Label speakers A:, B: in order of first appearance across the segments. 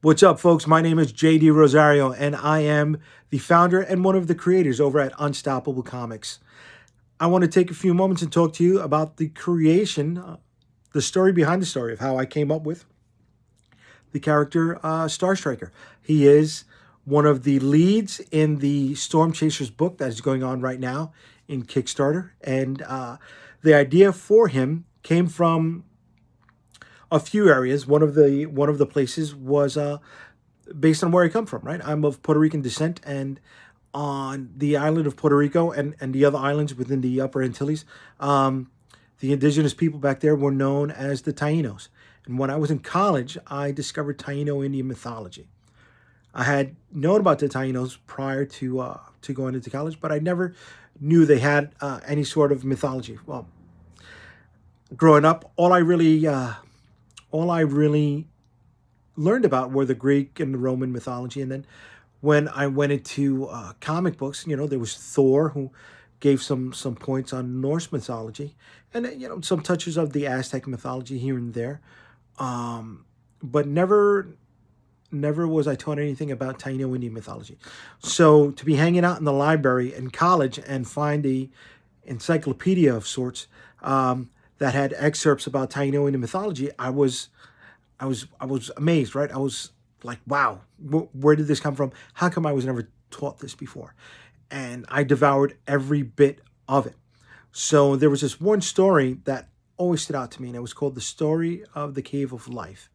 A: What's up, folks? My name is JD Rosario, and I am the founder and one of the creators over at Unstoppable Comics. I want to take a few moments and talk to you about the creation, the story behind the story of how I came up with the character Starstriker. He is one of the leads in the Storm Chasers book that is going on right now in Kickstarter, and the idea for him came from a few areas. One of the places was based on where I come from. Right, I'm of Puerto Rican descent, and on the island of Puerto Rico and the other islands within the Upper Antilles, the indigenous people back there were known as the Tainos. And when I was in college, I discovered Taino Indian mythology. I had known about the Tainos prior to going into college, but I never knew they had any sort of mythology. Well, growing up, all I really learned about were the Greek and the Roman mythology. And then when I went into comic books, there was Thor, who gave some points on Norse mythology, and some touches of the Aztec mythology here and there. But never was I taught anything about Taino Indian mythology. So to be hanging out in the library in college and find a encyclopedia of sorts that had excerpts about Taino Indian mythology, I was amazed, right? I was like, wow, where did this come from? How come I was never taught this before? And I devoured every bit of it. So there was this one story that always stood out to me, and it was called The Story of the Cave of Life.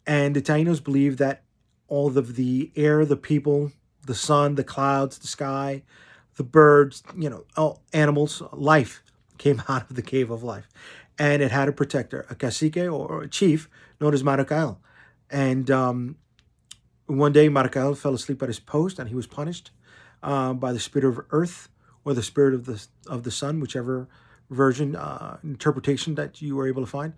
A: And the Tainos believed that all of the air, the people, the sun, the clouds, the sky, the birds, all animals, life came out of the Cave of Life. And it had a protector, a cacique or a chief known as Maracaibo. And one day, Maracaibo fell asleep at his post, and he was punished by the spirit of earth or the spirit of the sun, whichever version interpretation that you were able to find.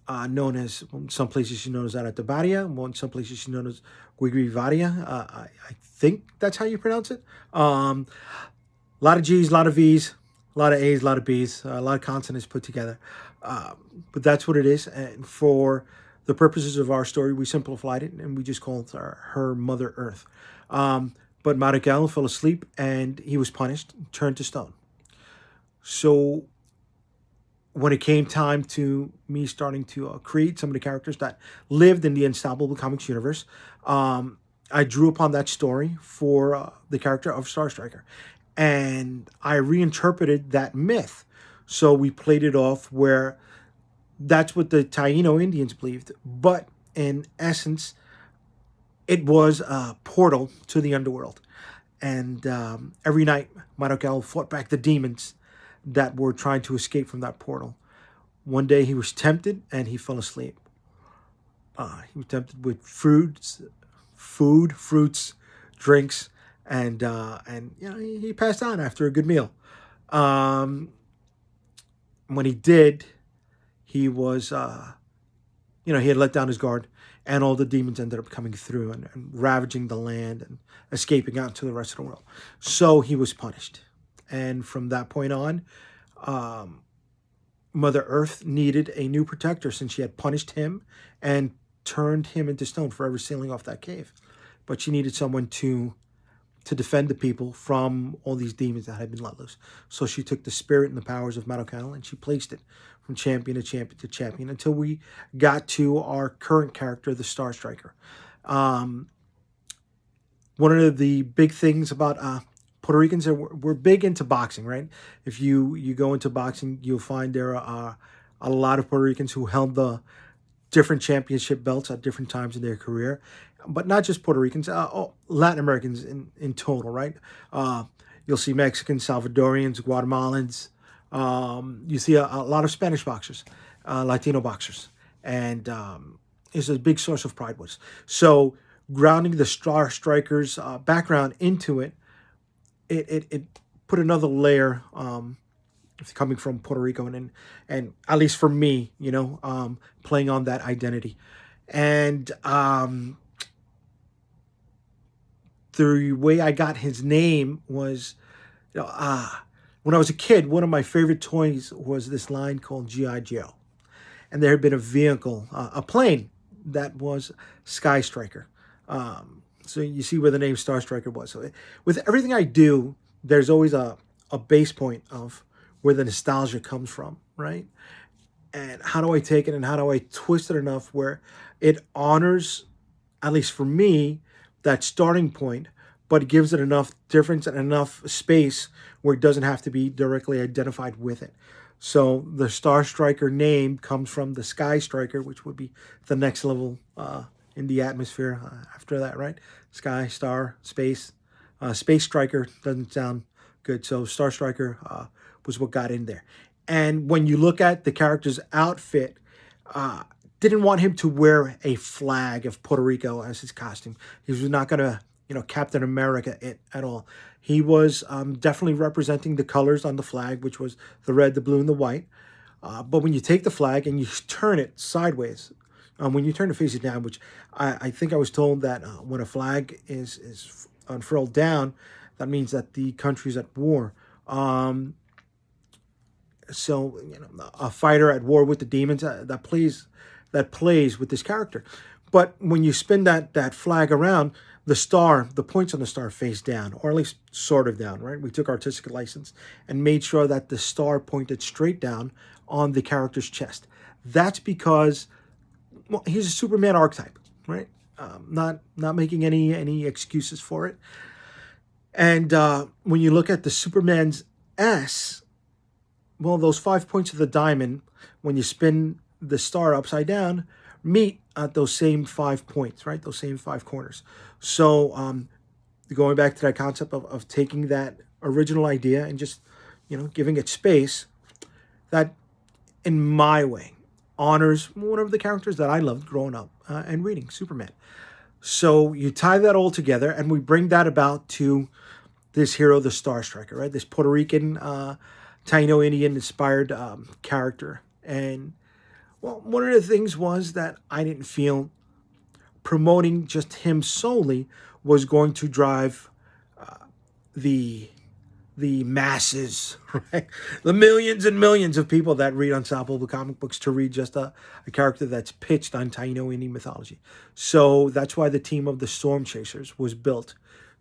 A: Known as, some places she's known as Aratabaria, some places she's known as Guigrivaria. I think that's how you pronounce it. A lot of G's, a lot of V's, a lot of A's, a lot of B's, a lot of consonants put together. But that's what it is. And for the purposes of our story, we simplified it and we just called her Mother Earth. But Maracaibo fell asleep and he was punished, turned to stone. So when it came time to me starting to create some of the characters that lived in the Unstoppable Comics universe, I drew upon that story for the character of Starstriker. And I reinterpreted that myth. So we played it off where that's what the Taino Indians believed. But in essence, it was a portal to the underworld. And every night, Maracaibo fought back the demons that were trying to escape from that portal. One day he was tempted and he fell asleep. He was tempted with fruits, drinks, and he passed on after a good meal. When he did, he was he had let down his guard, and all the demons ended up coming through and ravaging the land and escaping out to the rest of the world. So he was punished. And from that point on, Mother Earth needed a new protector since she had punished him and turned him into stone, forever sealing off that cave. But she needed someone to defend the people from all these demons that had been let loose. So she took the spirit and the powers of Maracaibo and she placed it from champion to champion to champion until we got to our current character, the Starstriker. One of the big things about Puerto Ricans, we're big into boxing, right? If you go into boxing, you'll find there are a lot of Puerto Ricans who held the different championship belts at different times in their career. But not just Puerto Ricans, Latin Americans in total, right? You'll see Mexicans, Salvadorians, Guatemalans. You see a lot of Spanish boxers, Latino boxers. And it's a big source of pride with us. So grounding the Starstriker's background into it, it put another layer coming from Puerto Rico and at least for me, playing on that identity. And the way I got his name was, when I was a kid, one of my favorite toys was this line called G.I. Joe. And there had been a vehicle, a plane that was Skystriker. So you see where the name Starstriker was. So with everything I do, there's always a base point of where the nostalgia comes from, right? And how do I take it and how do I twist it enough where it honors, at least for me, that starting point, but gives it enough difference and enough space where it doesn't have to be directly identified with it. So the Star Striker name comes from the Sky Striker, which would be the next level in the atmosphere after that, right? Sky, star, space. Space Striker doesn't sound good. So Star Striker was what got in there. And when you look at the character's outfit, uh, didn't want him to wear a flag of Puerto Rico as his costume. He was not going to, Captain America it at all. He was definitely representing the colors on the flag, which was the red, the blue, and the white. But when you take the flag and you turn it sideways, when you turn it faces down, which I think I was told that when a flag is unfurled down, that means that the country's at war. So a fighter at war with the demons that plays with this character. But when you spin that flag around, the points on the star face down, or at least sort of down, right? We took artistic license and made sure that the star pointed straight down on the character's chest. That's because, well, he's a Superman archetype, right? Not making any excuses for it. And when you look at the Superman's S, well, those 5 points of the diamond, when you spin the star upside down, meet at those same 5 points, right? Those same 5 corners. So going back to that concept of taking that original idea and just, giving it space, that, in my way, honors one of the characters that I loved growing up and reading, Superman. So you tie that all together, and we bring that about to this hero, the Star Striker, right? This Puerto Rican, Taino Indian inspired character. And, well, one of the things was that I didn't feel promoting just him solely was going to drive the masses, right? The millions and millions of people that read ensemble comic books to read just a character that's pitched on Taino Indian mythology. So that's why the team of the Storm Chasers was built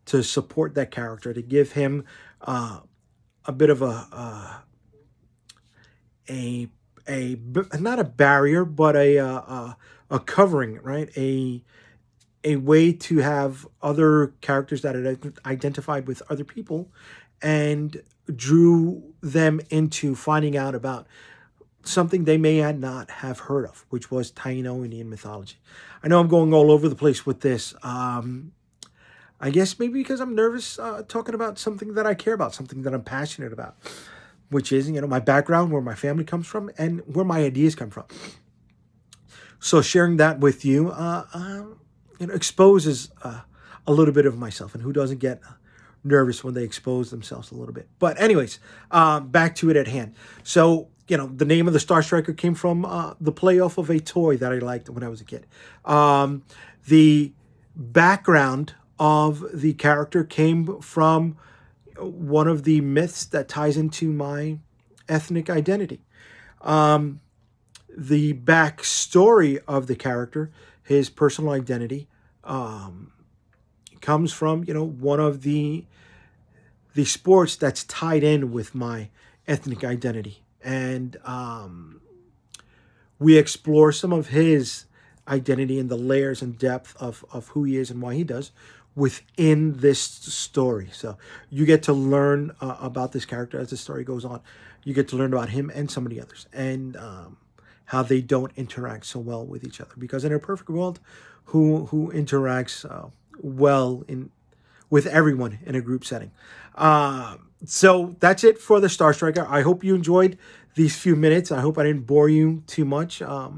A: to support that character, to give him a bit of a not a barrier, but a covering, right? A way to have other characters that had identified with other people and drew them into finding out about something they may not have heard of, which was Taino Indian mythology. I know I'm going all over the place with this. I guess maybe because I'm nervous talking about something that I care about, something that I'm passionate about, which is, my background, where my family comes from, and where my ideas come from. So sharing that with you, exposes a little bit of myself, and who doesn't get nervous when they expose themselves a little bit. But anyways, back to it at hand. So, the name of the Star Striker came from the play off of a toy that I liked when I was a kid. The background of the character came from one of the myths that ties into my ethnic identity. The backstory of the character, his personal identity, comes from one of the sports that's tied in with my ethnic identity, and we explore some of his identity and the layers and depth of who he is and why he does within this story. So you get to learn about this character as the story goes on. You get to learn about him and some of the others, and how they don't interact so well with each other. Because in a perfect world, who interacts well with everyone in a group setting. So that's it for the Star Striker. I hope you enjoyed these few minutes. I hope I didn't bore you too much. I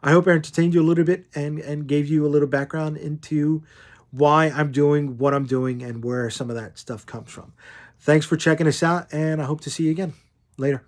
A: hope I entertained you a little bit and gave you a little background into why I'm doing what I'm doing and where some of that stuff comes from. Thanks for checking us out, and I hope to see you again. Later.